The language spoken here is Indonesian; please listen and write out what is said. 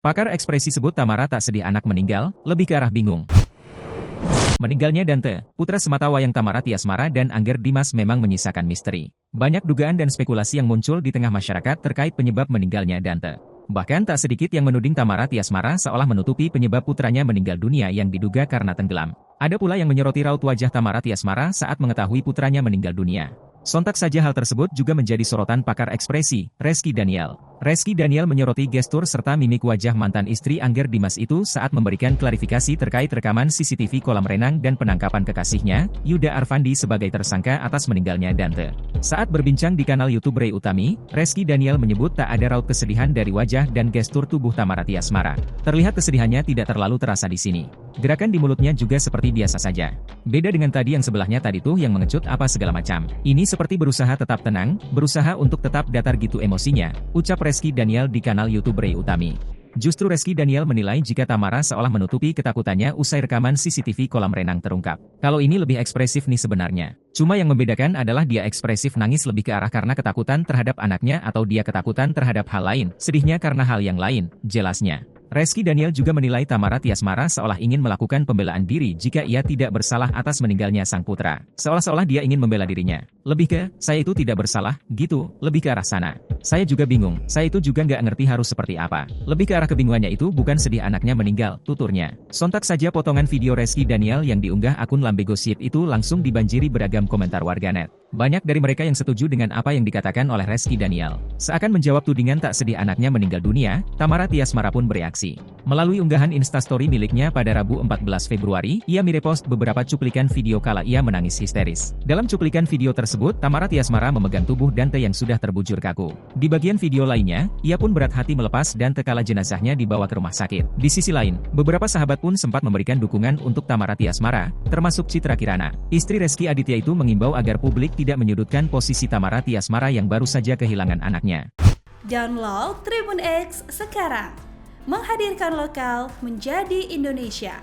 Pakar ekspresi sebut Tamara tak sedih anak meninggal, lebih ke arah bingung. Meninggalnya Dante, putra sematawayang Tamara Tiasmara dan Angger Dimas memang menyisakan misteri. Banyak dugaan dan spekulasi yang muncul di tengah masyarakat terkait penyebab meninggalnya Dante. Bahkan tak sedikit yang menuding Tamara Tiasmara seolah menutupi penyebab putranya meninggal dunia yang diduga karena tenggelam. Ada pula yang menyoroti raut wajah Tamara Tiasmara saat mengetahui putranya meninggal dunia. Sontak saja hal tersebut juga menjadi sorotan pakar ekspresi, Reski Daniel. Reski Daniel menyoroti gestur serta mimik wajah mantan istri Angger Dimas itu saat memberikan klarifikasi terkait rekaman CCTV kolam renang dan penangkapan kekasihnya, Yuda Arfandi sebagai tersangka atas meninggalnya Dante. Saat berbincang di kanal YouTube Ray Utami, Reski Daniel menyebut tak ada raut kesedihan dari wajah dan gestur tubuh Tamara Tiasmara. Terlihat kesedihannya tidak terlalu terasa di sini. Gerakan di mulutnya juga seperti biasa saja. Beda dengan tadi yang sebelahnya tadi tuh yang mengecut apa segala macam. Ini seperti berusaha tetap tenang, berusaha untuk tetap datar gitu emosinya, ucap Reski Daniel di kanal YouTube Ray Utami. Justru Reski Daniel menilai jika Tamara seolah menutupi ketakutannya usai rekaman CCTV kolam renang terungkap. Kalau ini lebih ekspresif nih sebenarnya. Cuma yang membedakan adalah dia ekspresif nangis lebih ke arah karena ketakutan terhadap anaknya atau dia ketakutan terhadap hal lain, sedihnya karena hal yang lain, jelasnya. Reski Daniel juga menilai Tamara Tiasmara seolah ingin melakukan pembelaan diri jika ia tidak bersalah atas meninggalnya sang putra. Seolah-olah dia ingin membela dirinya. Lebih ke, saya itu tidak bersalah, gitu, lebih ke arah sana. Saya juga bingung, saya itu juga nggak ngerti harus seperti apa. Lebih ke arah kebingungannya itu bukan sedih anaknya meninggal, tuturnya. Sontak saja potongan video Reski Daniel yang diunggah akun Lambe Gosip itu langsung dibanjiri beragam komentar warganet. Banyak dari mereka yang setuju dengan apa yang dikatakan oleh Reski Daniel. Seakan menjawab tudingan tak sedih anaknya meninggal dunia, Tamara Tiasmara pun bereaksi. Melalui unggahan Instastory miliknya pada Rabu 14 Februari, ia merepost beberapa cuplikan video kala ia menangis histeris. Dalam cuplikan video tersebut, Tamara Tiasmara memegang tubuh Dante yang sudah terbujur kaku. Di bagian video lainnya, ia pun berat hati melepas Dante kala jenazahnya dibawa ke rumah sakit. Di sisi lain, beberapa sahabat pun sempat memberikan dukungan untuk Tamara Tiasmara, termasuk Citra Kirana. Istri Rezky Aditya itu mengimbau agar publik tidak menyudutkan posisi Tamara Tiasmara yang baru saja kehilangan anaknya. Download Tribun X sekarang, menghadirkan lokal menjadi Indonesia.